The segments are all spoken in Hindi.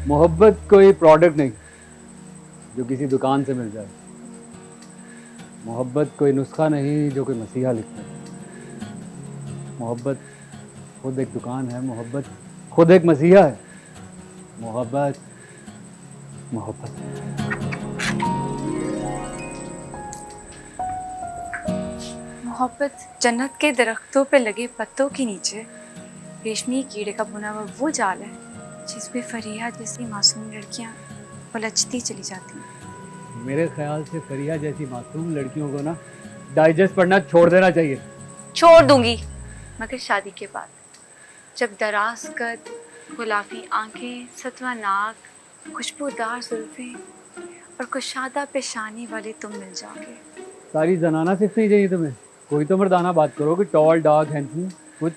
मोहब्बत कोई प्रोडक्ट नहीं जो किसी दुकान से मिल जाए। मोहब्बत कोई नुस्खा नहीं जो कोई मसीहा लिखता है। मोहब्बत खुद एक दुकान है। मोहब्बत खुद एक मसीहा है। मोहब्बत मोहब्बत। मोहब्बत जन्नत के दरख्तों पे लगे पत्तों के नीचे रेशमी कीड़े का बुना हुआ वो जाल है जिसपे फरिया जैसी मासूम लड़कियां उलझती चली जाती हैं। मेरे ख्याल से फरिया जैसी मासूम लड़कियों को ना डाइजेस्ट पढ़ना छोड़ देना चाहिए। छोड़ दूंगी मगर शादी के बाद, जब दराज कद, गुलाबी आंखें, सतवा नाक, खुशबूदार जुल्फें और कुशादा पेशानी वाले तुम मिल जाओगे। सारी जनाना सिर्फ नहीं चाहिए तुम्हें। कोई तो मर्दाना बात करो कि टॉल डार्क हैंडसम कुछ।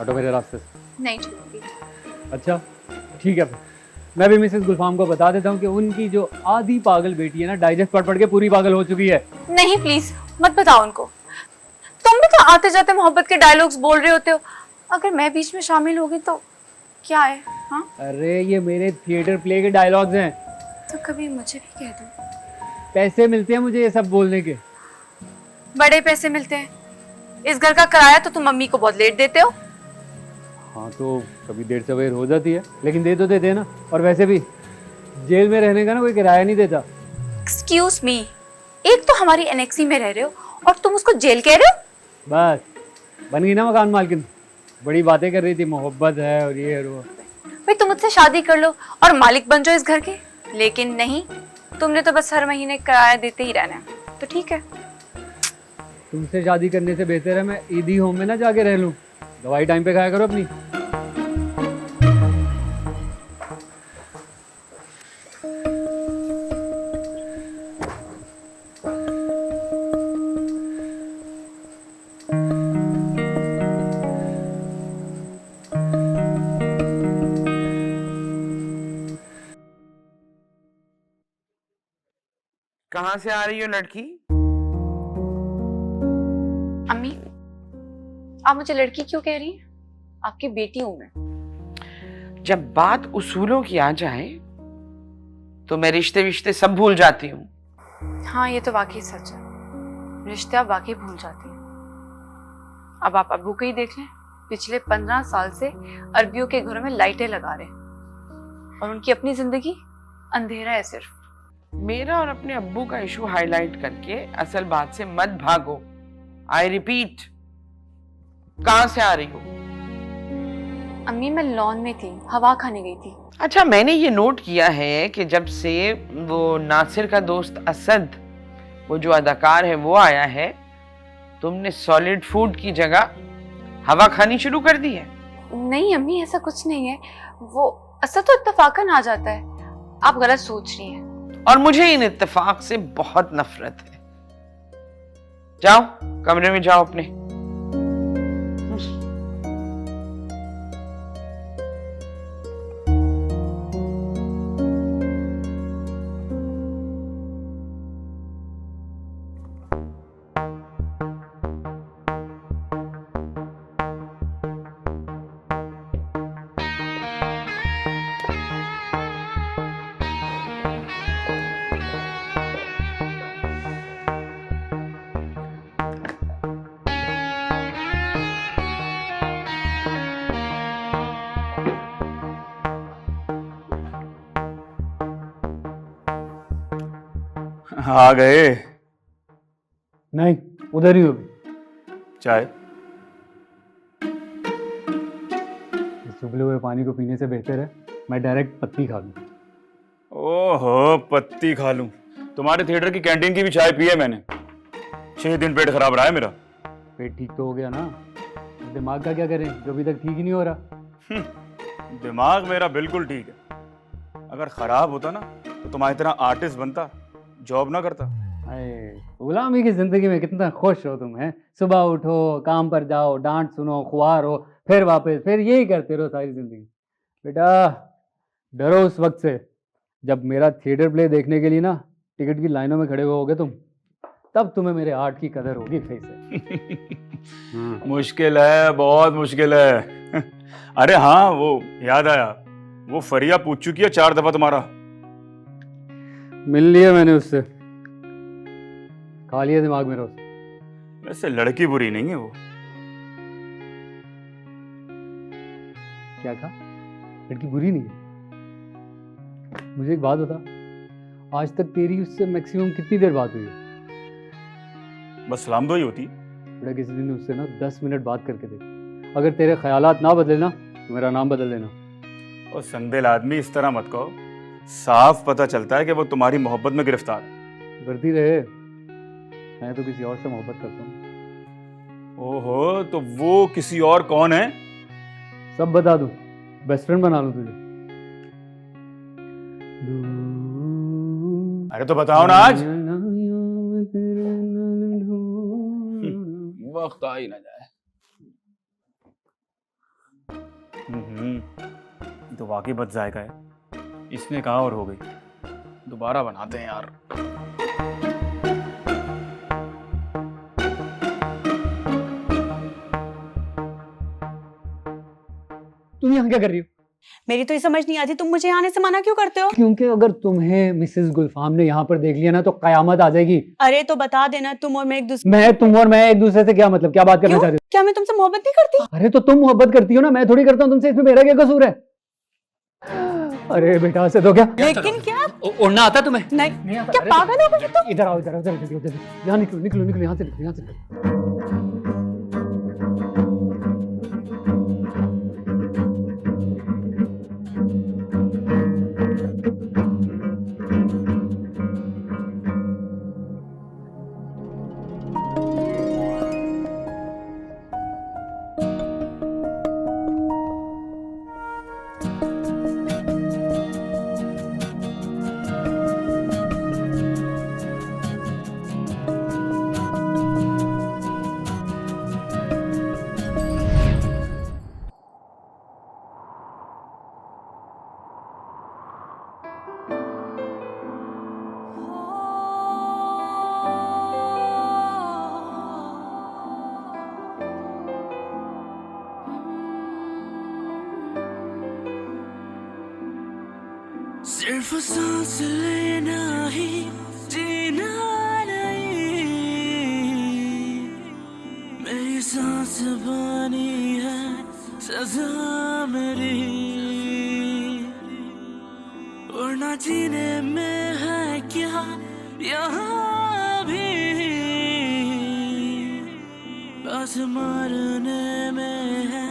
हटो मेरे रास्ते से। नहीं छोड़ूंगी। अच्छा ठीक है, फिर मैं भी मिसेस गुलफाम को बता देता हूँ कि उनकी जो आधी पागल बेटी है ना डाइजेस्ट पढ़ पढ़ के पूरी पागल हो चुकी है। नहीं प्लीज मत बताओ उनको। तुम भी तो आते जाते मोहब्बत के डायलॉग्स बोल रहे होते हो, अगर मैं बीच में शामिल होगी तो क्या है? हाँ अरे ये मेरे थिएटर प्ले के डायलॉग्स हैं। तो कभी मुझे भी कह दो। पैसे मिलते हैं मुझे ये सब बोलने के। बड़े पैसे मिलते हैं। इस घर का किराया तो तुम मम्मी को बहुत लेट देते हो। हाँ तो कभी देर सवेर हो जाती है, लेकिन दे तो देते हैं ना। और वैसे भी जेल में रहने का ना कोई किराया नहीं देता। एक्सक्यूज मी, एक तो हमारी एनेक्सी में रह रहे हो और तुम उसको जेल कह रहे हो। बस बन गई ना मकान मालकिन। बड़ी बातें कर रही थी, मोहब्बत है और ये और वो। भाई तुम मुझसे शादी कर लो और मालिक बन जाओ इस घर के, लेकिन नहीं, तुमने तो बस हर महीने किराया देते ही रहना है। तो ठीक है। तुमसे शादी करने से बेहतर है मैं ईदी होम में ना जाके रह लूं। दवाई टाइम पे खाया करो अपनी। कहाँ से आ रही हो लड़की? अम्मी, आप मुझे लड़की क्यों कह रही हैं? आपकी बेटी हूं मैं। जब बात उसूलों की आ जाए तो मैं रिश्ते विश्ते सब भूल जाती हूँ। हाँ ये तो वाकई सच है, रिश्ते आप वाकई भूल जाती हैं। अब आप अब्बू को ही देख लें, पिछले 15 साल से अरबियों के घरों में लाइटें लगा रहे हैं और उनकी अपनी जिंदगी अंधेरा है सिर्फ। मेरा और अपने अब्बू का इशू हाईलाइट करके असल बात से मत भागो। आई रिपीट, कहाँ से आ रही हो? अम्मी मैं लॉन में थी, हवा खाने गई थी। अच्छा, मैंने ये नोट किया है कि जब से वो नासिर का दोस्त असद, वो जो अदाकार है, वो आया है, तुमने सॉलिड फूड की जगह हवा खानी शुरू कर दी है। नहीं अम्मी ऐसा कुछ नहीं है, वो असद तो इत्तेफाकन आ जाता है। आप गलत सोच रही हैं। और मुझे इन इत्तेफाक से बहुत नफरत है। जाओ कमरे में जाओ अपने। आ गए? नहीं, उधर ही होगी। चाय? इस उबले हुए पानी को पीने से बेहतर है मैं डायरेक्ट पत्ती खा लूं। ओहो, पत्ती खा लूं? तुम्हारे थिएटर की कैंटीन की भी चाय पी है मैंने। 6 दिन पेट खराब रहा है मेरा। पेट ठीक तो हो गया ना, दिमाग का क्या करें जो अभी तक ठीक ही नहीं हो रहा। दिमाग मेरा बिल्कुल ठीक है। अगर खराब होता ना तो तुम्हारी तरह आर्टिस्ट बनता, जॉब ना करता। गुलामी की जिंदगी में कितना खुश हो तुम। हैं सुबह उठो, काम पर जाओ, डांट सुनो, खुआर हो, फिर वापस, फिर यही करते रहो सारी जिंदगी। बेटा डरो उस वक्त से जब मेरा थिएटर प्ले देखने के लिए ना टिकट की लाइनों में खड़े होगे तुम, तब तुम्हें मेरे आर्ट की कदर होगी फिर से। मुश्किल है, बहुत मुश्किल है। अरे हाँ, वो याद आया, वो फरिया पूछ चुकी है 4 दफा तुम्हारा। मिल लिया मैंने उससे, खा लिया दिमाग मेरा उससे। वैसे लड़की बुरी नहीं है वो। क्या कहा? लड़की बुरी नहीं है? मुझे एक बात बता, आज तक तेरी उससे मैक्सिमम कितनी देर बात हुई है? बस सलाम दो ही होती। बेटा किसी दिन उससे ना 10 मिनट बात करके देख, अगर तेरे ख्यालात ना बदले ना तो मेरा नाम बदल देना। और संदेल आदमी इस तरह मत कहो, साफ पता चलता है कि वो तुम्हारी मोहब्बत में गिरफ्तार है। करती रहे, मैं तो किसी और से मोहब्बत करता हूँ। ओहो, तो वो किसी और कौन है? सब बता दूं, बेस्ट फ्रेंड बना लूं तुझे। अरे तो बताओ ना आज। वक्त आ ही ना जाए। ये तो वाकई बद जायका है, इसने कहा और हो गई। दोबारा बनाते हैं यार। तुम यहाँ क्या कर रही हो? मेरी तो ये समझ नहीं आती, तुम मुझे आने से मना क्यों करते हो? क्योंकि अगर तुम्हें मिसेस गुलफाम ने यहाँ पर देख लिया ना तो कयामत आ जाएगी। अरे तो बता देना, तुम और मैं एक दूसरे तुम और मैं एक दूसरे से क्या मतलब, क्या बात करना क्यों? चाह रही क्या मैं तुमसे मोहब्बत नहीं करती? हो? अरे तो तुम मोहब्बत करती हो ना, मैं थोड़ी करता हूँ तुमसे, इसमें मेरा क्या कसूर है? अरे बेटा से तो क्या लेकिन क्या उड़ना आता तुम्हें? नहीं आता? क्या अरे पागल हो गई तुम? इधर आओ, इधर आओ, जल्दी जल्दी जल्दी, यहाँ निकलो निकलो निकलो, यहाँ से निकलो, यहाँ से निकलो। सिर्फ सांस लेना ही जीना नहीं, मेरी सांस बानी है सजा मेरी, वरना जीने में है क्या यहाँ भी, बस मरने में है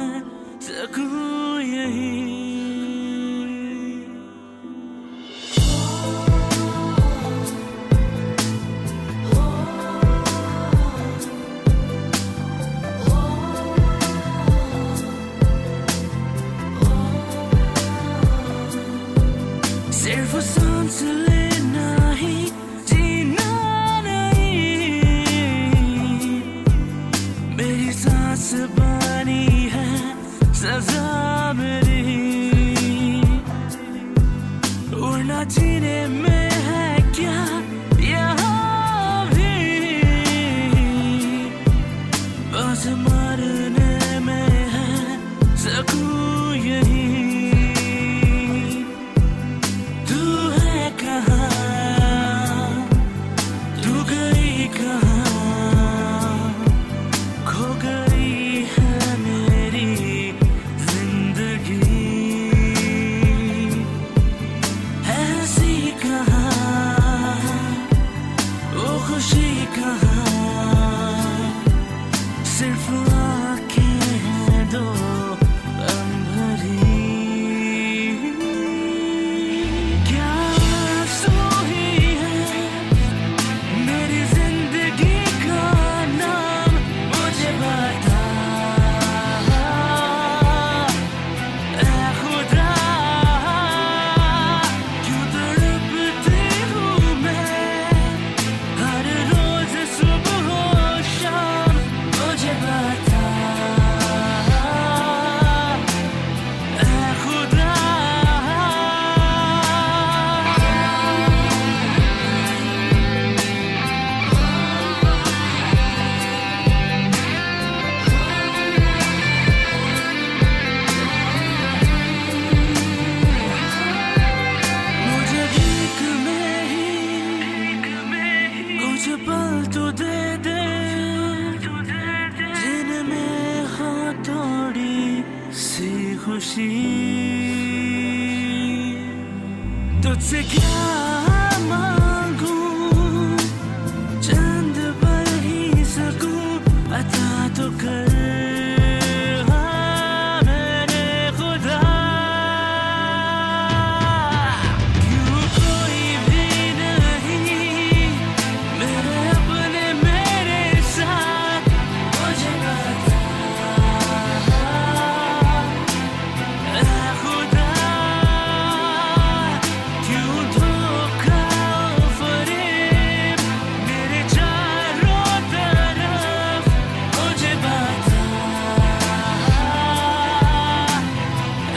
सकूं यही। सिर्फ सांस लेना ही जीना नहीं, मेरी सांस बानी है सजा मेरी, वरना जीने में है क्या यहाँ भी, बस मरने में है सकूं यही। तू है कहाँ सी खुशी तुझसे क्या मांगू चंद पर ही सकूं अता तो कर हाँ, मेरे खुदा क्यों कोई भी नहीं मेरे अपने मेरे साथ मुझे बता ऐ खुदा क्यों धोखा और फरेब मेरे चारों तरफ मुझे बता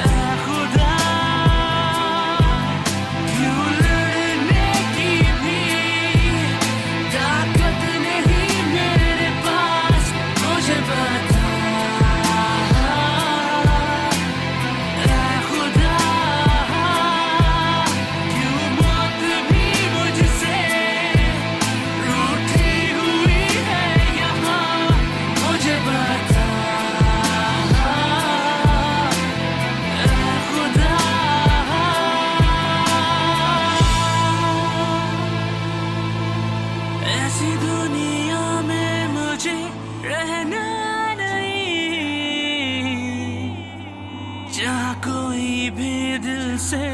ऐ खुदा क्यों लड़ने की भी ताकत नहीं मेरे पास मुझे बता ऐ खुदा क्यों मौत भी मुझसे रूठी हुई है यहाँ मुझे बता ऐ खुदा ऐसी दुनिया में मुझे रहना नहीं जहाँ कोई भी दिल से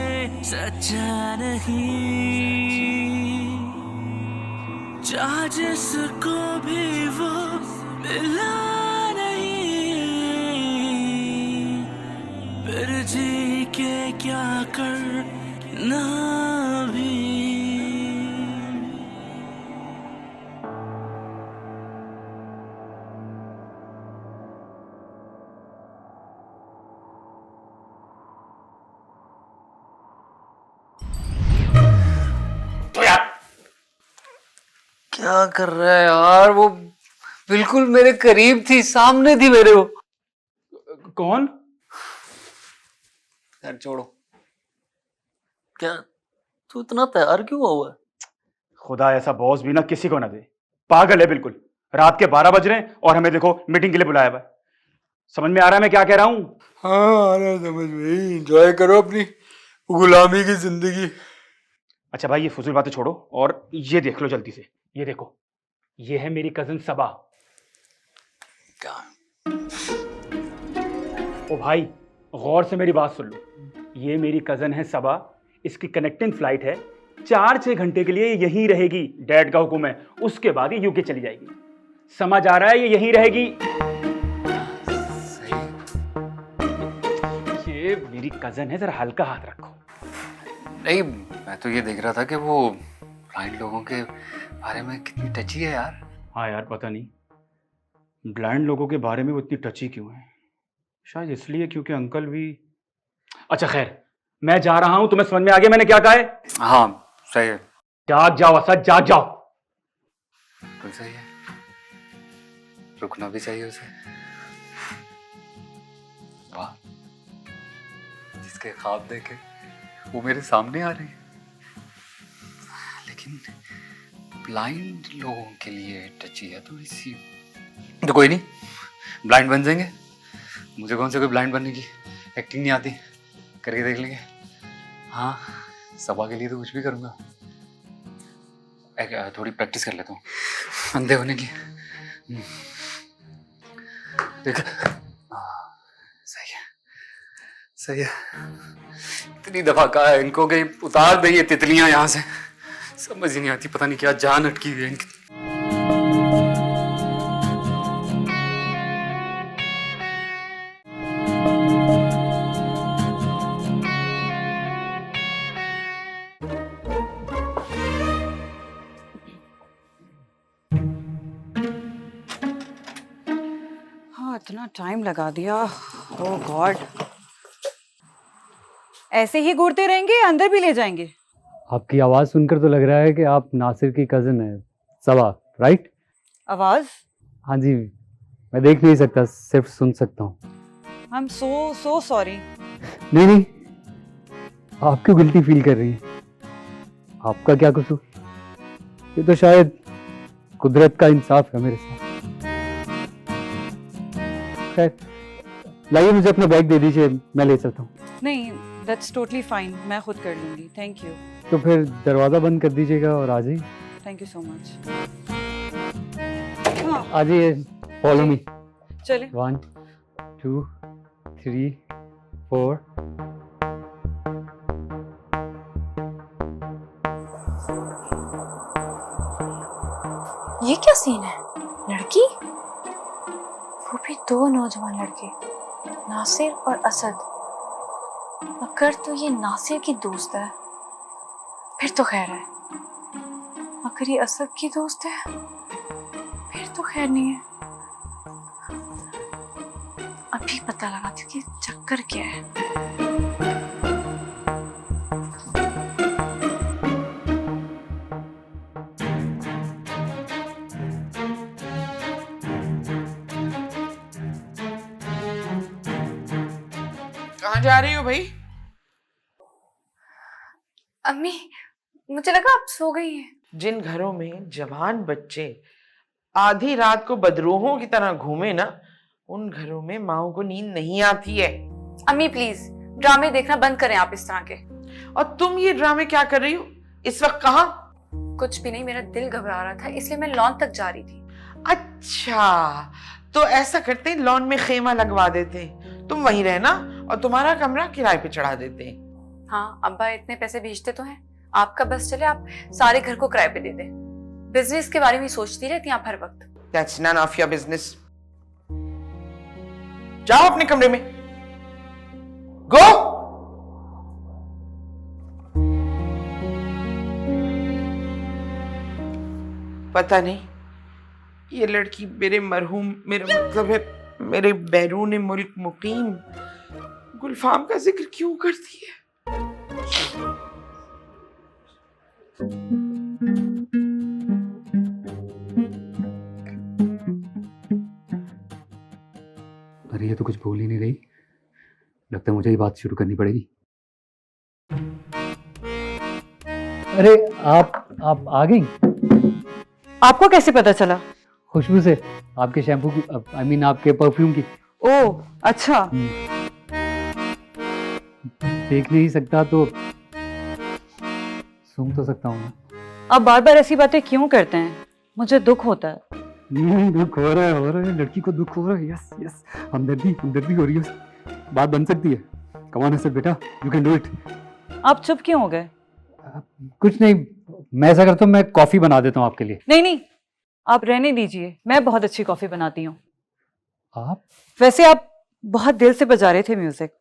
सच्चा नहीं जहाँ जिसको भी वो मिला नहीं फिर जी के क्या करना भी तो यार क्या कर रहा है यार? वो बिल्कुल मेरे करीब थी, सामने थी मेरे वो। कौन? यार छोड़ो। क्या तू इतना तैयार क्यों हुआ है? खुदा ऐसा बॉस भी ना किसी को ना दे। पागल है बिल्कुल। रात के 12 बज रहे हैं और हमें देखो मीटिंग के लिए बुलाया हुआ है। समझ में आ रहा है मैं क्या कह रहा हूँ? हाँ आ रहा है समझ में। एंजॉय करो अपनी गुलामी की जिंदगी। अच्छा भाई ये फजूल बातें छोड़ो और ये देख लो जल्दी से। ये देखो, ये है मेरी कजन सबा। क्या? ओ भाई गौर से मेरी बात सुन लो। ये मेरी कजन है सबा। इसकी कनेक्टिंग फ्लाइट है, 4-6 घंटे के लिए यहीं रहेगी। डैड का हुक्म है, उसके बाद ये यूके चली जाएगी। समझ आ रहा है? ये यहीं रहेगी। ये मेरी कजन है, जरा हल्का हाथ रखो। नहीं, मैं तो ये देख रहा था कि वो ब्लाइंड लोगों के बारे में कितनी टची है यार। हाँ यार पता नहीं ब्लाइंड लोगों के बारे में वो इतनी टची क्यों है। शायद इसलिए क्योंकि अंकल भी। अच्छा खैर, मैं जा रहा हूं। तुम्हें समझ में आ गया मैंने क्या कहा है? हाँ सही है, जाग जाओ असद, जाग जाओ। बिल्कुल सही है। रुकना भी चाहिए उसे। वाह, जिसके ख्वाब देखे वो मेरे सामने आ रही है। लेकिन ब्लाइंड लोगों के लिए टची है थोड़ी सी। तो कोई नहीं, ब्लाइंड बन जाएंगे। मुझे कौन से कोई ब्लाइंड बनने की एक्टिंग नहीं आती, करके देख लेंगे। हाँ, सबा के लिए तो कुछ भी करूँगा। थोड़ी प्रैक्टिस कर लेता हूँ अंधे होने की। देख, सही है सही है। इतनी दफा कहा है इनको कि उतार दे ये तितलियां यहाँ से। समझ ही नहीं आती, पता नहीं क्या जान अटकी हुई है इनकी। हाँ इतना टाइम लगा दिया। ओह गॉड, ऐसे ही घूरते रहेंगे अंदर भी ले जाएंगे? आपकी आवाज सुनकर तो लग रहा है कि आप नासिर की कजन है सबा, राइट? आवाज? हाँ जी, मैं देख नहीं सकता, सिर्फ सुन सकता हूँ। I am so sorry. नहीं नहीं, आप क्यों गिल्टी फील कर रही हैं? आपका क्या कसूर? ये तो शायद कुदरत का इंसाफ है मेरे साथ। खैर, लाइए मुझे अपना बैग दे दीजिए, मैं ले चलता हूँ। नहीं, दैट्स टोटली फाइन, मैं खुद कर लूँगी। Thank you. तो फिर दरवाज़ा बंद कर दीजिएगा और आ जाइए। Thank you so much. आ जाइए, फॉलो मी। चले। 1 2 3 4। ये क्या सीन है? लड़की, वो भी दो नौजवान लड़के, नासिर और असद। अगर तो ये नासिर की दोस्त है फिर तो खैर है, अगर ये असद की दोस्त है फिर तो खैर नहीं है। अभी पता लगाती हूँ कि चक्कर क्या है। कहाँ जा रही हो भाई? अम्मी, मुझे लगा आप सो गई हैं। जिन घरों में जवान बच्चे आधी रात को बदरूहों की तरह घूमे ना, उन घरों में माओ को नींद नहीं आती है। अम्मी प्लीज, ड्रामे देखना बंद करें आप इस तरह के। और तुम ये ड्रामे क्या कर रही हो इस वक्त? कहाँ? कुछ भी नहीं, मेरा दिल घबरा रहा था इसलिए मैं लॉन तक जा रही थी। अच्छा, तो ऐसा करते हैं, लॉन में खेमा लगवा देते हैं, तुम वहीं रहना और तुम्हारा कमरा किराए पे चढ़ा देते हैं। हाँ, अब्बा इतने पैसे भेजते तो हैं, आपका बस चले आप सारे घर को किराए पे दे दे। बिजनेस के बारे में सोचती रहती हैं आप हर वक्त। That's none of your business. जाओ अपने कमरे में। गो। पता नहीं ये लड़की मेरे मरहूम, मेरा मतलब है मेरे बैरून मुल्क मुकीम गुलफाम का जिक्र क्यों करती है। अरे ये तो कुछ बोल ही नहीं रही, लगता है मुझे ही बात शुरू करनी पड़ेगी। अरे आप आ गई? आपको कैसे पता चला? खुशबू से, आपके शैम्पू की, आई मीन आपके परफ्यूम की। ओह अच्छा। देख नहीं सकता तो सूंघ तो सकता हूँ ना। आप बार बार ऐसी बातें क्यों करते हैं? मुझे दुख होता है। दुख हो रहा है, लड़की को दुख हो रहा है। यस यस, हमदर्दी हो रही है। बात बन सकती है। कम ऑन सर बेटा, यू कैन डू इट। आप चुप क्यों हो गए? कुछ नहीं, मैं ऐसा करता हूँ, मैं कॉफी बना देता हूँ आपके लिए। नहीं, आप रहने दीजिए, मैं बहुत अच्छी कॉफी बनाती हूँ। आप? वैसे आप बहुत दिल से बजा रहे थे म्यूजिक।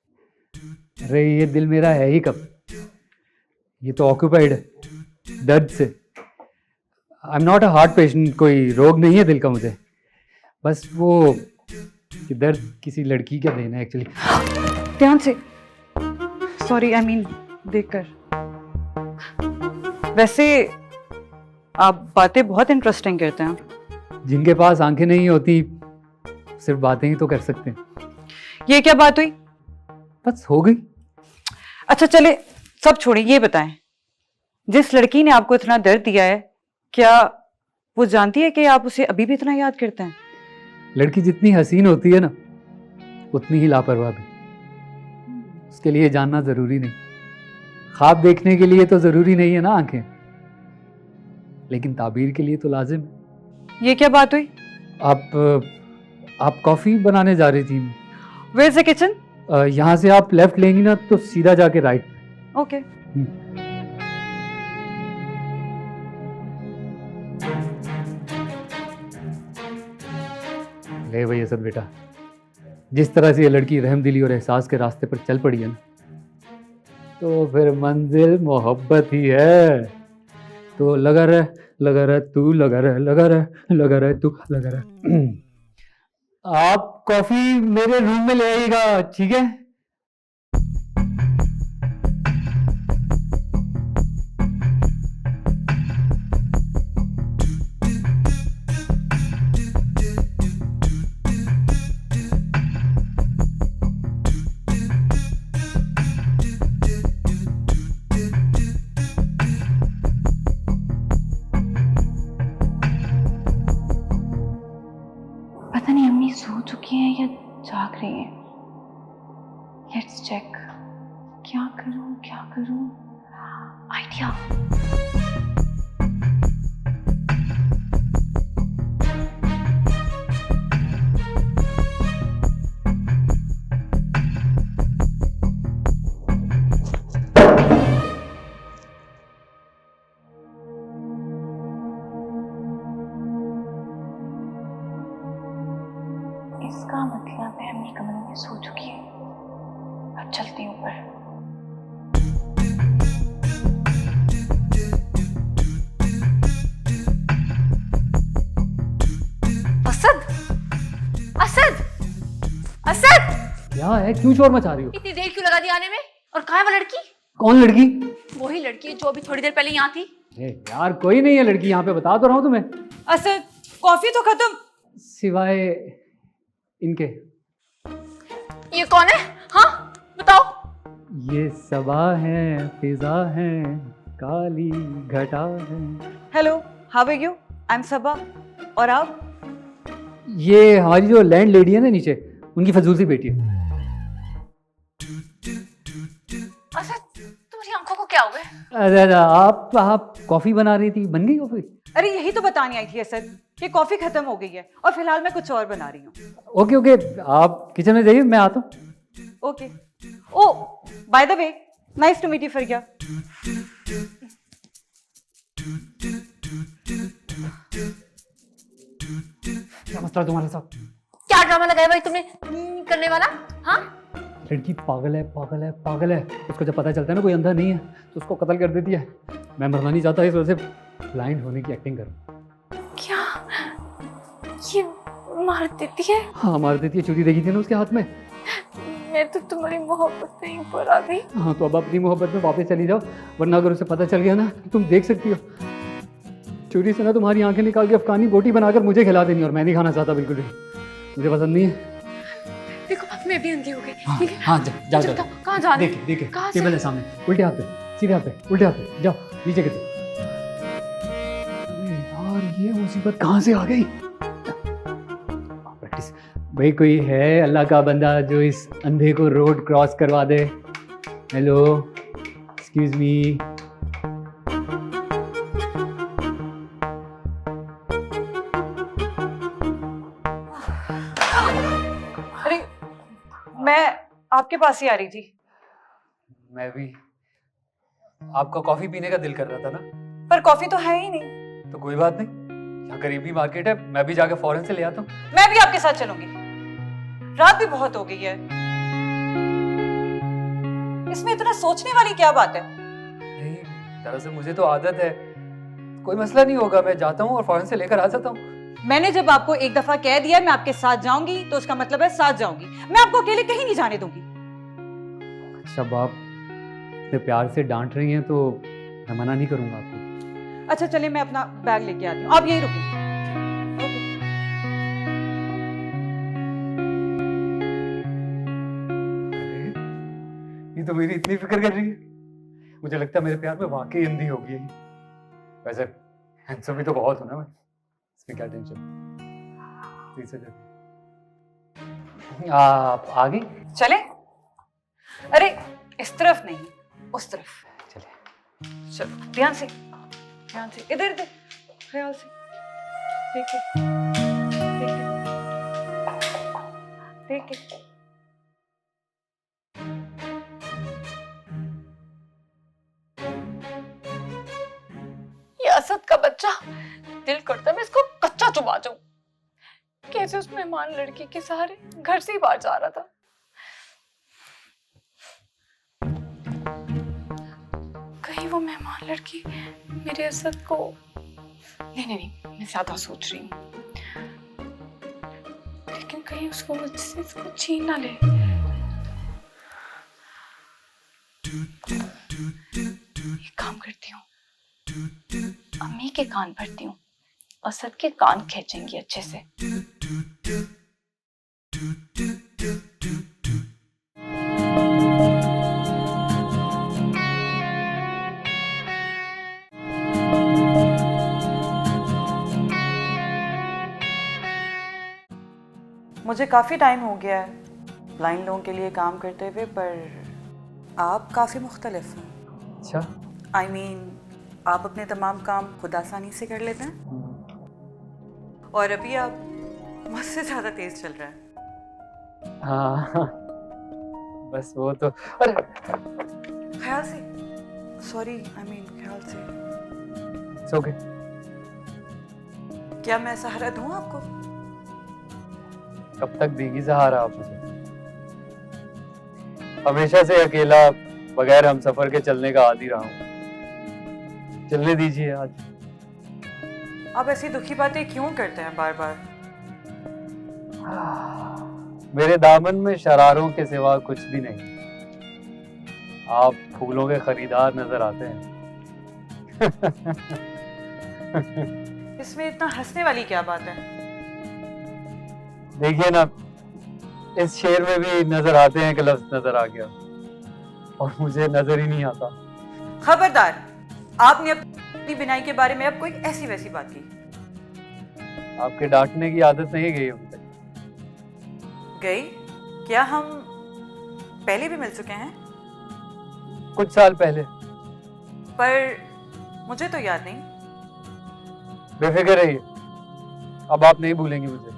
अरे ये दिल मेरा है ही कब, ये तो ऑक्यूपाइड है दर्द से। I am not a heart patient, कोई रोग नहीं है दिल का मुझे, बस वो कि दर्द किसी लड़की का देना है एक्चुअली। ध्यान से, सॉरी, आई मीन देखकर। वैसे आप बातें बहुत इंटरेस्टिंग करते हैं। जिनके पास आंखें नहीं होती सिर्फ बातें ही तो कर सकते हैं। ये क्या बात हुई? बस हो गई। अच्छा चले, सब छोड़िए, ये बताएं, जिस लड़की ने आपको इतना दर्द दिया है, क्या वो जानती है कि आप उसे अभी भी इतना याद करते हैं? लड़की जितनी हसीन होती है ना, उतनी ही लापरवाह भी। उसके लिए जानना जरूरी नहीं, ख्वाब देखने के लिए तो जरूरी नहीं है ना आंखें, लेकिन ताबीर के लिए तो लाजिम है। ये क्या बात हुई? आप कॉफी बनाने जा रही थी। Where is the kitchen? यहाँ से आप लेफ्ट लेंगी ना तो सीधा जाके राइट। ओके। ले भाई असद बेटा, जिस तरह से ये लड़की रहमदिली और एहसास के रास्ते पर चल पड़ी है ना, तो फिर मंजिल मोहब्बत ही है। तो लगा रहे तू, लगा रहे तू, लगा रहे। आप कॉफी मेरे रूम में ले आइएगा, ठीक है? पता नहीं अम्मी सो चुकी हैं या जाग रही हैं। Let's check. क्या करूं? आइडिया। इसका मतलब है अपनी कमरे में सो चुकी है। अब चलती हूँ ऊपर। असद, असद, असद! क्या है, क्यों शोर मचा रही हो? इतनी देर क्यों लगा दी आने में? और कहाँ है वो लड़की? कौन लड़की? वही लड़की जो अभी थोड़ी देर पहले यहाँ थी। यार कोई नहीं है लड़की यहाँ पे, बता तो रहा हूँ तुम्हें। असद, कॉफी तो खत्म। सिवाय इनके। ये कौन है? हाँ बताओ। ये सबा है, फिजा है, काली घटा है। Hello, how are you? I am Saba. और आप? ये हमारी जो लैंड लेडी है ना नीचे, उनकी फजूल सी बेटी है। असद, तुम्हारी आंखों को क्या हुआ है? अरे आप कॉफी बना रही थी, बन गई कॉफी? अरे यही तो बताने आई थी असद कि कॉफी खत्म हो गई है और फिलहाल मैं कुछ और बना रही हूँ। ओके, आप किचन में जाइए, मैं आता हूँ। Okay. Oh by the way, nice to meet you Fariya. क्या मसला तुम्हारे साथ? क्या ड्रामा लगाया भाई तुमने करने वाला? हाँ लड़की पागल है। उसको जब पता चलता है ना कोई अंधा नहीं है तो उसको कत्ल कर देती है। मैं मरना नहीं चाहता, इस वजह से ब्लाइंड होने की एक्टिंग करूँ। क्या ये मार देती है? हाँ मार देती है, चूड़ी देखी थी ना उसके हाथ में। मैं तो तुम्हारी मोहब्बत में ऊपर आ गई। हाँ तो अब अपनी मोहब्बत में वापस चली जाओ, वरना अगर उसे पता चल गया ना तो तुम देख सकती हो, चूड़ी से ना तुम्हारी आंखें निकाल के अफगानी बोटी बनाकर मुझे खिला देनी। और मैं नहीं खाना चाहता बिल्कुल भी, मुझे पसंद नहीं है। देखो मैं भी अंधी हो गई। हाँ, ठीक है? हाँ जाओ मुझे बताओ, कहाँ जाना है? देखे कहाँ से? टेबल है सामने, उल्टे हाथ पे, सीधे हाथ पे, उल्टे हाथ पे जाओ, नीचे गिरते। अरे यार ये मुसीबत कहाँ से आ गई? प्रैक्टिस। भाई कोई है अल्लाह का बंदा जो इस अंधे को रोड क्रॉस करवा दे? Hello, excuse me. अरे मैं आपके पास ही आ रही थी। मैं भी, आपका कॉफी पीने का दिल कर रहा था ना? पर कॉफी तो है ही नहीं। तो कोई बात नहीं, यहाँ करीबी मार्केट है, मैं भी जाकर फौरन से ले आता हूँ। मैं भी आपके साथ चलूंगी, रात भी बहुत हो गई है। इसमें इतना सोचने वाली क्या बात है? नहीं, दरअसल मुझे तो आदत है, कोई मसला नहीं होगा, मैं जाता हूँ और फौरन से लेकर आ जाता हूँ। मैंने जब आपको एक दफा कह दिया मैं आपके साथ जाऊंगी तो उसका मतलब है साथ जाऊंगी। मैं आपको अकेले कहीं नहीं जाने दूंगी। अच्छा बाप, इतने प्यार से डांट रही हैं तो मैं मना नहीं करूंगा आपको। अच्छा चलिए, मैं अपना बैग लेके आती हूँ, आप यहीं रुकिए। ये तो मेरी इतनी फिक्र कर रही है, मुझे लगता है मेरे प्यार में वाकई अंधी हो गई। वैसे हैंडसम भी तो बहुत हूं ना मैं, इसमें क्या टेंशन। आप आ गई? चले? अरे इस तरफ नहीं, उस तरफ चलिए। चलो, ध्यान से इधर इधर, ख्याल से। देखिए देखिए। ये असद का बच्चा, दिल करता है मैं इसको कच्चा चुबा जाऊं। कैसे उस मेहमान लड़की के सहारे घर से ही बाहर जा रहा था। कहीं वो मेहमान लड़की मेरे असद को नहीं, मैं ज्यादा सोच रही हूँ। लेकिन कहीं उसको मुझसे इसको छीन ना ले। एक काम करती हूँ, अम्मी के कान भरती हूँ, असद के कान खींचेंगी अच्छे से। मुझे काफी टाइम हो गया है, ब्लाइंड लोगों के लिए काम करते हुए, पर आप काफ़ी मुख्तलिफ हैं। अच्छा। आई मीन आप अपने तमाम काम खुद आसानी से कर लेते हैं, और अभी आप मुझसे ज़्यादा तेज़ चल रहा है। हाँ बस वो तो, अरे ख्याल से, सॉरी, आई मीन ख्याल से। It's okay. क्या मैं सहारा दूं आपको? कब तक देगी सहारा आप मुझे? हमेशा से अकेला बगैर हम सफर के चलने का आदी रहा हूँ, चलने दीजिए आज। आप ऐसी दुखी बातें क्यों करते हैं बार बार? मेरे दामन में शरारों के सिवा कुछ भी नहीं। आप फूलों के खरीदार नजर आते हैं। इसमें इतना हंसने वाली क्या बात है? देखिए ना, इस शेर में भी नजर आते हैं कि लफ्ज नजर आ गया, और मुझे नजर ही नहीं आता। खबरदार, आपने अपनी बिनाई के बारे में अब कोई ऐसी वैसी बात की। आपके डांटने की आदत नहीं गई अभी तक। गई? क्या हम पहले भी मिल चुके हैं? कुछ साल पहले। पर मुझे तो याद नहीं। बेफिक्र रहिए, अब आप नहीं भूलेंगी मुझे।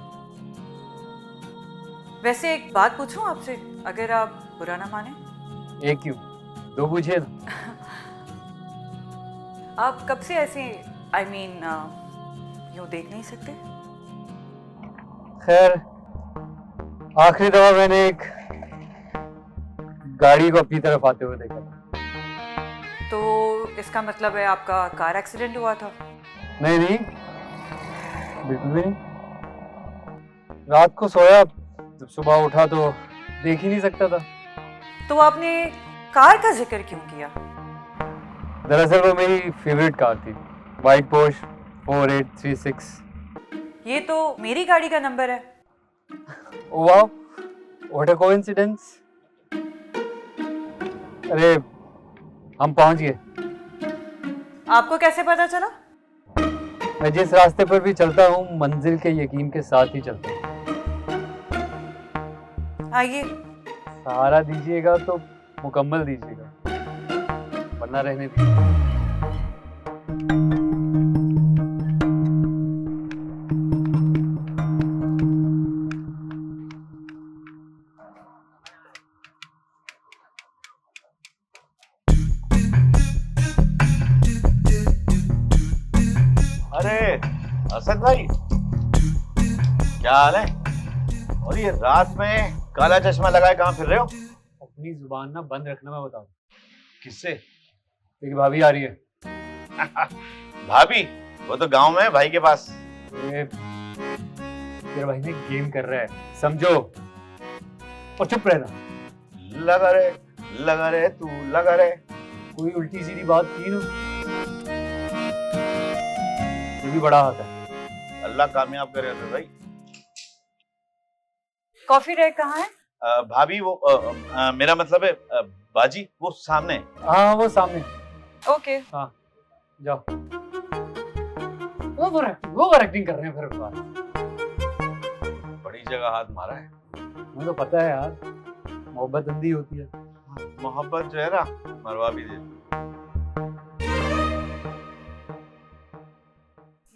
वैसे एक बात पूछूं आपसे, अगर आप बुरा ना माने? एक क्यों, दो पूछिए ना। आप कब से ऐसे, आई मीन यूं देख नहीं सकते? खैर, आखिरी दफा मैंने एक गाड़ी को अपनी तरफ आते हुए देखा था। तो इसका मतलब है आपका कार एक्सीडेंट हुआ था? नहीं नहीं, बिल्कुल भी नहीं। रात को सोया, जब सुबह उठा तो देख ही नहीं सकता था। तो आपने कार का जिक्र क्यों किया? दरअसल वो मेरी फेवरेट कार थी, वाइट पोर्श 4836। ये तो मेरी गाड़ी का नंबर है। वाह, व्हाट अ कोइंसिडेंस। अरे हम पहुंच गए। आपको कैसे पता चला? मैं जिस रास्ते पर भी चलता हूँ, मंजिल के यकीन के साथ ही चलता हूँ। आइए। सहारा दीजिएगा तो मुकम्मल दीजिएगा, वरना रहने दीजिए। अरे असद भाई, क्या हाल है? और ये रात में काला चश्मा लगाए कहाँ फिर रहे हो? अपनी जुबान ना बंद रखना, मैं बताऊं। किससे? एक भाभी आ रही है। भाभी? वो तो गांव में है भाई के पास। तेरा भाई ने गेम कर रहा है, समझो, और चुप रहना। लगा रहे तू लगा रहे। कोई उल्टी सीधी बात की ना, ये भी बड़ा हाथ है। अल्लाह कामयाब करे असद भाई। कॉफी रैक कहाँ है? भाभी वो मेरा मतलब है बाजी, वो सामने है। हाँ वो सामने। ओके। हाँ जाओ। वो ओवर एक्टिंग कर रहे हैं फिर बार। बड़ी जगह हाथ मारा है। मुझे तो पता है यार, मोहब्बत अंधी होती है। मोहब्बत जो है ना, मरवा भी दे।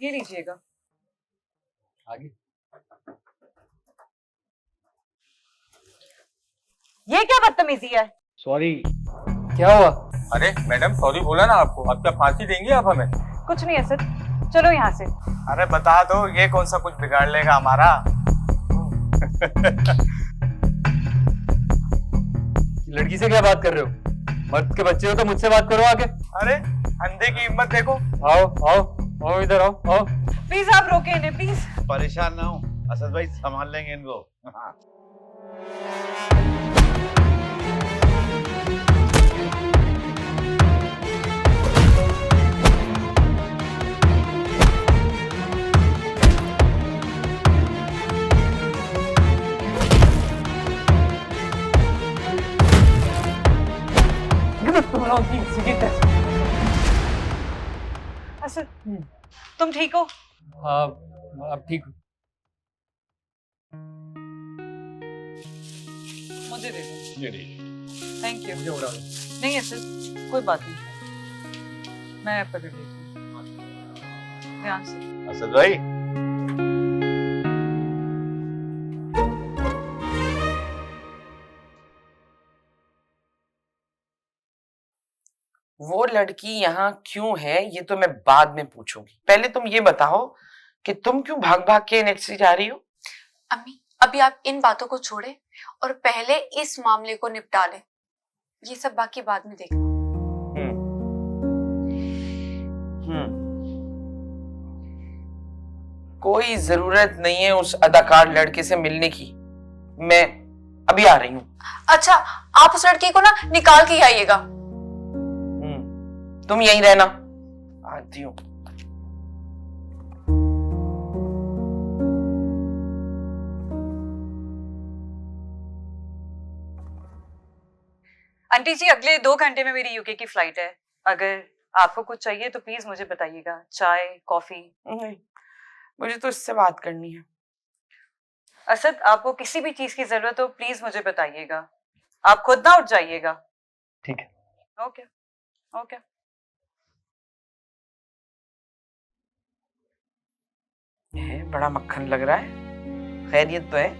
ये लीजिएगा। आगे ये क्या बदतमीजी है? सॉरी। क्या हुआ? अरे मैडम, सॉरी बोला ना आपको। अब क्या फांसी देंगे आप हमें? कुछ नहीं असद, चलो यहाँ से। अरे बता दो, ये कौन सा कुछ बिगाड़ लेगा हमारा। लड़की से क्या बात कर रहे हो? मर्द के बच्चे हो तो मुझसे बात करो आके। अरे अंधे की हिम्मत देखो। आओ आओ आओ, इधर आओ आओ। प्लीज आप रोके इन्हें, प्लीज। परेशान ना हो असद भाई, संभाल लेंगे इनको। असद, तुम ठीक हो? हाँ अब ठीक हूँ। मुझे दे दो। ये नहीं, थैंक यू। मुझे उड़ा दो। नहीं असद, कोई बात नहीं, मैं पकड़ लेती हूँ, ध्यान से। असद भाई, वो लड़की यहाँ क्यों है ये तो मैं बाद में पूछूंगी, पहले तुम ये बताओ कि तुम क्यों भाग भाग के एनएचसी जा रही हो? अम्मी, अभी आप इन बातों को छोड़े और पहले इस मामले को निपटा ले। ये सब बाकी बाद में देखना। कोई जरूरत नहीं है उस अदाकार लड़के से मिलने की, मैं अभी आ रही हूँ। अच्छा, आप उस लड़की को ना निकाल के ही आइएगा। तुम यहीं रहना, आती हूँ। आंटी जी, अगले 2 घंटे में मेरी यूके की फ्लाइट है। अगर आपको कुछ चाहिए तो प्लीज मुझे बताइएगा, चाय कॉफी। नहीं, मुझे तो इससे बात करनी है। असद, आपको किसी भी चीज की जरूरत हो प्लीज मुझे बताइएगा, आप खुद ना उठ जाइएगा। ठीक है। Okay okay. है, बड़ा मक्खन लग रहा है, खैरियत तो है?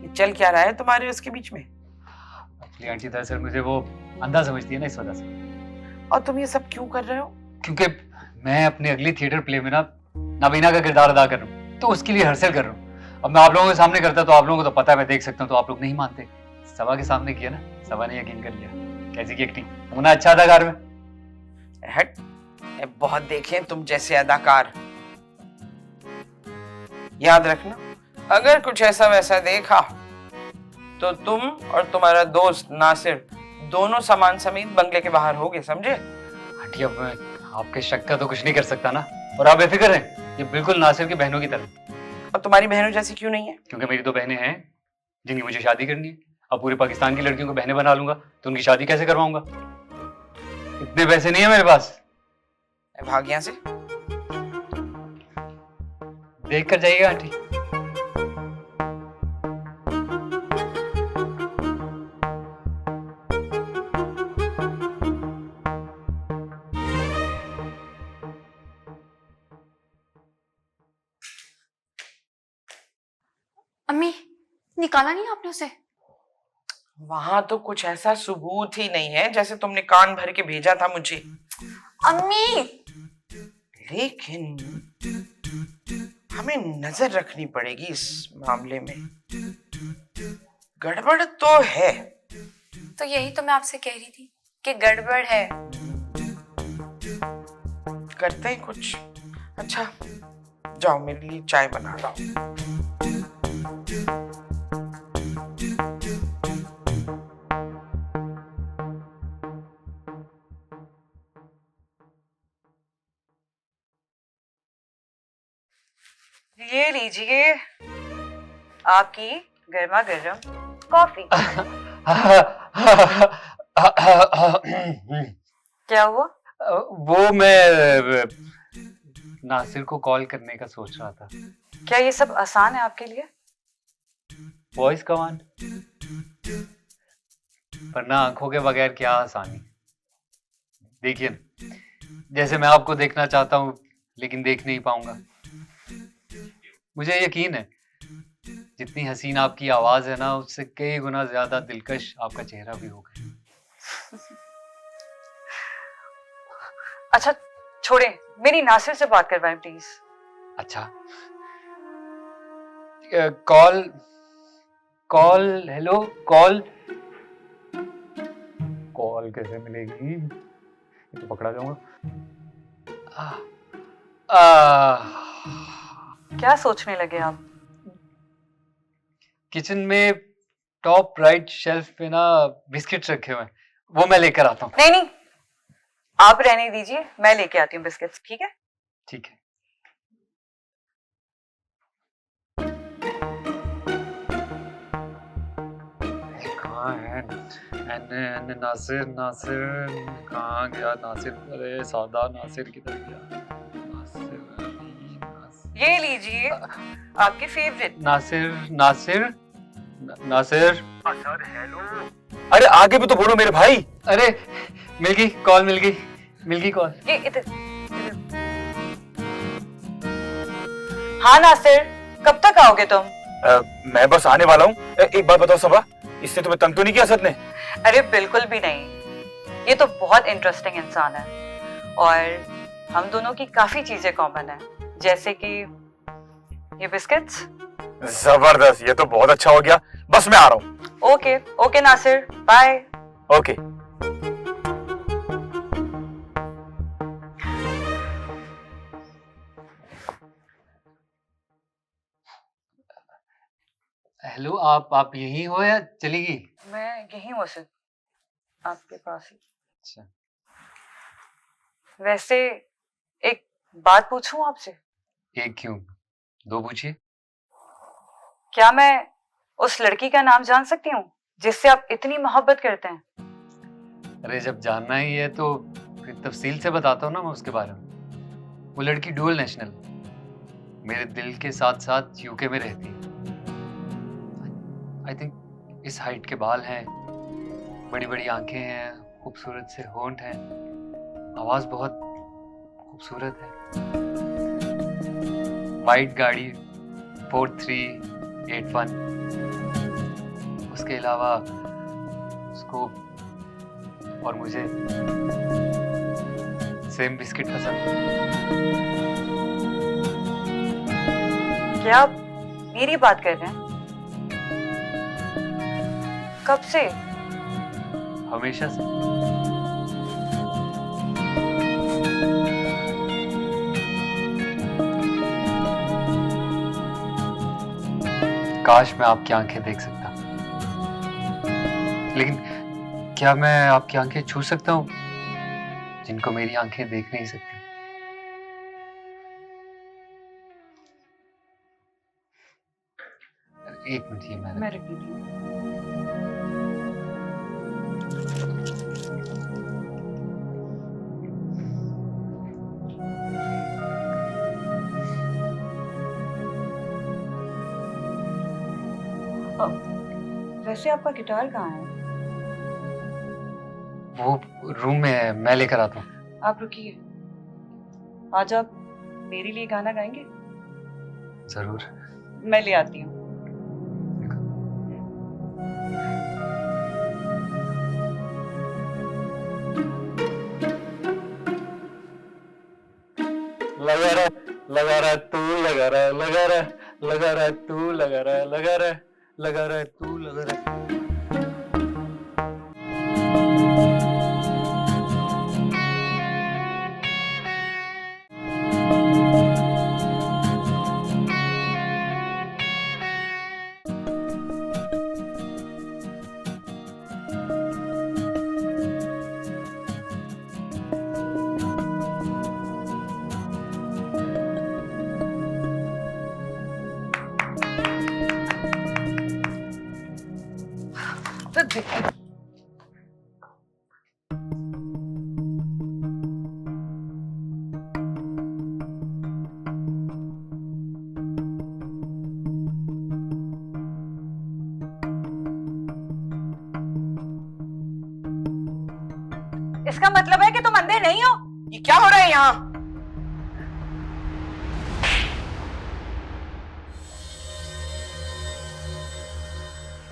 ये चल क्या रहा है तुम्हारे उसके बीच में? एक्चुअली आंटी दरअसल मुझे वो अंधा समझती है ना, इस वजह से। और तुम ये सब क्यों कर रहे हो? क्योंकि मैं अपनी अगली थिएटर प्ले में ना नबीना का किरदार अदा कर रहा हूँ, तो उसके लिए हर्सल कर रहा हूँ। अब मैं आप लोगों के सामने करता तो आप लोगों को तो पता है, मैं देख सकता हूँ, तो आप लोग नहीं मानते। सभा के सामने किया ना, सभा ने यकीन कर लिया। कैसी की एक्टिंग, होना अच्छा अदाकार में। हट, बहुत देखे तुम जैसे अदाकार। याद रखना, अगर कुछ ऐसा वैसा देखा तो तुम और तुम्हारा दोस्त नासिर दोनों सामान समेत बंगले के बाहर होगे, समझे? आंटी, अब मैं आपके शक का तो कुछ नहीं कर सकता ना, और आप बेफिक्र हैं, ये बिल्कुल नासिर की बहनों की तरह। और तुम्हारी बहनों जैसी क्यों नहीं है? क्योंकि मेरी 2 बहनें हैं जिनकी मुझे शादी करनी है। अब पूरे पाकिस्तान की लड़कियों को बहनें बना लूंगा तो उनकी शादी कैसे करवाऊंगा? इतने पैसे नहीं है मेरे पास। भाग यहाँ से। देख कर जाइएगा आंटी। अम्मी, निकाला नहीं आपने उसे? वहां तो कुछ ऐसा सबूत ही नहीं है जैसे तुमने कान भर के भेजा था मुझे। अम्मी, लेकिन हमें नजर रखनी पड़ेगी इस मामले में, गड़बड़ तो है। तो यही तो मैं आपसे कह रही थी कि गड़बड़ है। करते हैं कुछ। अच्छा, जाओ मेरे लिए चाय बना लाओ। ये लीजिए आपकी गर्मा गर्म कॉफी। क्या हुआ? वो मैं नासिर को कॉल करने का सोच रहा था। क्या ये सब आसान है आपके लिए? वॉइस कमांड, वरना आंखों के बगैर क्या आसानी। देखिए, जैसे मैं आपको देखना चाहता हूँ लेकिन देख नहीं पाऊंगा। मुझे यकीन है जितनी हसीन आपकी आवाज है ना, उससे कई गुना ज्यादा दिलकश आपका चेहरा भी होगा। अच्छा छोड़े, मेरी नासिर से बात करवाएं प्लीज। अच्छा, call call hello call call कैसे मिलेगी? ये तो पकड़ा जाऊंगा। क्या सोचने लगे आप? किचन में टॉप राइट शेल्फ पे ना बिस्किट्स रखे हुए हैं, वो मैं लेकर आता हूँ। नहीं नहीं, आप रहने दीजिए, मैं लेके आती हूँ बिस्किट्स, ठीक है? ठीक है। कहाँ है नासिर? नासिर कहाँ गया? नासिर, अरे सादा नासिर किधर गया? नासिर, ये लीजिए आपकी फेवरेट। नासिर नासिर नासिर। अरे आगे भी तो बोलो मेरे भाई। अरे मिल गई कॉल, मिल गई कॉल। ये इधर। हाँ नासिर, कब तक आओगे तुम? मैं बस आने वाला हूँ। एक बात बताओ सबा, इससे तुम्हें तंग तो नहीं किया असद ने? अरे बिल्कुल भी नहीं, ये तो बहुत इंटरेस्टिंग इंसान है और हम दोनों की काफी चीजें कॉमन है, जैसे कि ये बिस्किट्स। जबरदस्त, ये तो बहुत अच्छा हो गया। बस मैं आ रहा हूँ। Okay okay Nasir, bye. Okay. Hello, आप यहीं हो या चली गई? मैं यहीं हूँ सिर्फ, आपके पास ही। अच्छा। वैसे एक बात पूछूं आपसे? एक क्यों, दो पूछिए। क्या मैं उस लड़की का नाम जान सकती हूँ जिससे आप इतनी मोहब्बत करते हैं? अरे जब जानना ही है तो फिर तफसील से बताता हूँ ना मैं उसके बारे में। वो लड़की डुअल नेशनल, मेरे दिल के साथ साथ यूके में रहती है। आई थिंक इस हाइट के बाल हैं, बड़ी बड़ी आंखें हैं, खूबसूरत से होंठ हैं, आवाज बहुत खूबसूरत है। वाइट गाड़ी 4381। उसके अलावा उसको और मुझे सेम बिस्किट पसंद। क्या आप मेरी बात कर रहे हैं? कब से? हमेशा से। काश मैं आपकी आंखें देख सकता, लेकिन क्या मैं आपकी आंखें छू सकता हूँ जिनको मेरी आंखें देख नहीं सकती? एक मिनट, ये मैं रख देती हूँ। वैसे आपका गिटार कहाँ है? वो रूम में है, मैं लेकर आता हूँ। आप रुकिए, आज आप मेरे लिए गाना गाएंगे? जरूर। मैं ले आती हूँ। लगा रहा तू, लगा रहा तू, लगा रहा तू, लगा रहा। इसका मतलब है कि तुम अंधे नहीं हो? ये क्या हो रहा है यहाँ?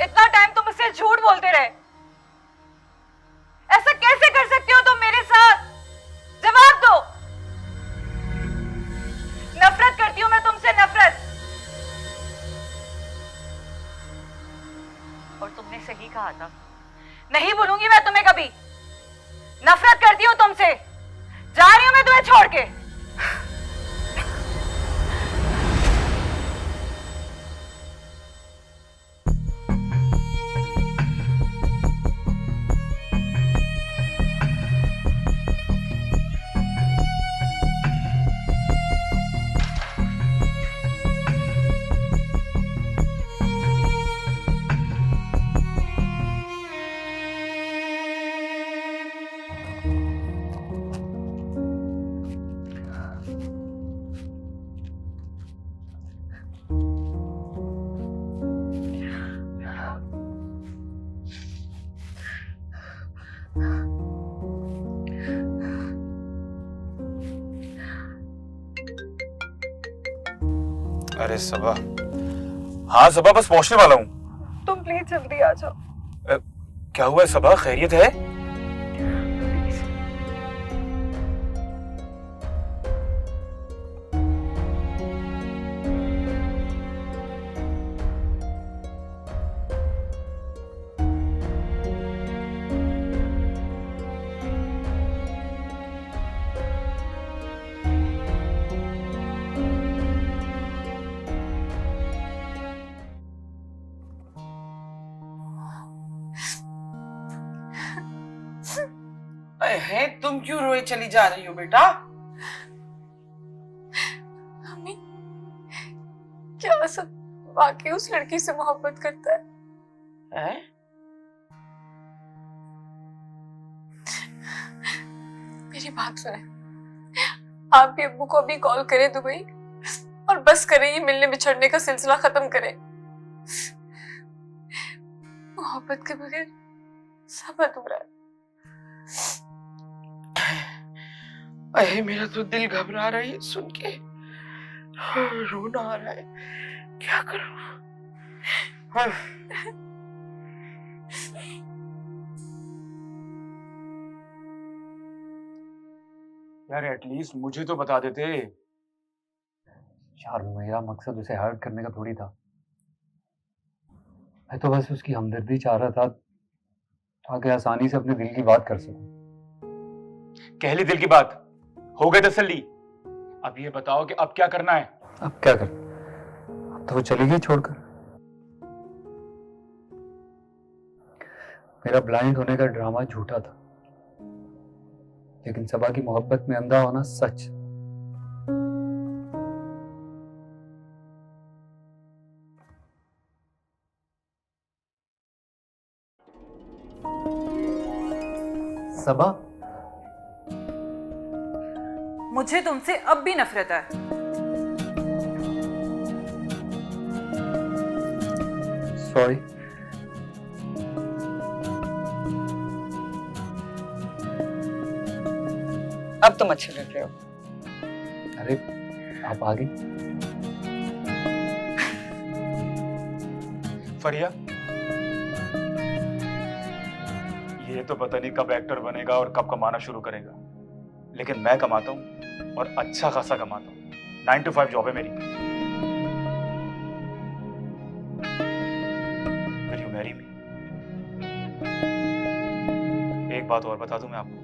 इतना टाइम तुम मुझसे झूठ बोलते रहे, ऐसा कैसे कर सकते हो तुम मेरे साथ? जवाब दो। नफरत करती हूं मैं तुमसे, नफरत। और तुमने सही कहा था, नहीं भूलूंगी मैं तुम्हें कभी। नफरत करती हूं तुमसे, जा रही हूं मैं तुम्हें छोड़ के। अरे सबा, हाँ सबा, बस पहुंचने वाला हूँ। तुम प्लीज जल्दी आ जाओ। क्या हुआ है सबा, खैरियत है? है, तुम क्यों रोए चली जा रही हो बेटा? मम्मी, क्या असद वाकई उस लड़की से मोहब्बत करता है? हैं? मेरी बात सुने, आप भी अब्बू को अभी कॉल करें दुबई और बस करें ये मिलने बिछड़ने का सिलसिला खत्म करें। मोहब्बत के बगैर सब अधूरा है। अरे मेरा तो दिल घबरा रहा है सुन के, रोना आ रहा है, क्या करूं? यार एटलीस्ट मुझे तो बता देते। यार मेरा मकसद उसे हर्ट करने का थोड़ी था, मैं तो बस उसकी हमदर्दी चाह रहा था ताकि आसानी से अपने दिल की बात कर सकूं। कह ली दिल की बात, हो गई तसल्ली। अब ये बताओ कि अब क्या करना है? अब क्या कर, अब तो वो चली गई छोड़कर। मेरा ब्लाइंड होने का ड्रामा झूठा था, लेकिन सबा की मोहब्बत में अंधा होना सच। सबा, मुझे तुमसे अब भी नफरत है। सॉरी। अब तुम अच्छे लग रहे हो। अरे आप आ गई। फरिया, ये तो पता नहीं कब एक्टर बनेगा और कब कमाना शुरू करेगा, लेकिन मैं कमाता हूँ और अच्छा खासा कमाता हूँ। 9 to 5 जॉब है मेरी। Will you marry me? एक बात और बता दूं मैं आपको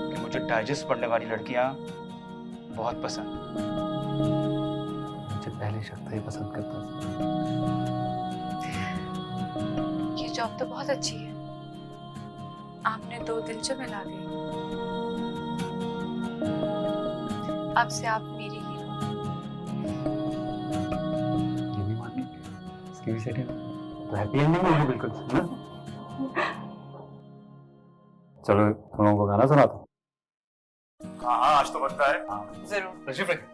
कि मुझे डाइजेस्ट पढ़ने वाली लड़कियां बहुत पसंद। मुझे पहले शख्स ही पसंद करता था। ये जॉब तो बहुत अच्छी है, आपने 2 दिल जो मिला दिए। अब से आप मेरी हीरो। ये भी मान ली, इसकी भी सेटिंग तो हैप्पी एंडिंग होगी बिल्कुल, है ना? चलो तुम लोगों को गाना सुनाता हूँ। हाँ हाँ, आज तो बनता है। जरूर। तशरीफ रखिए।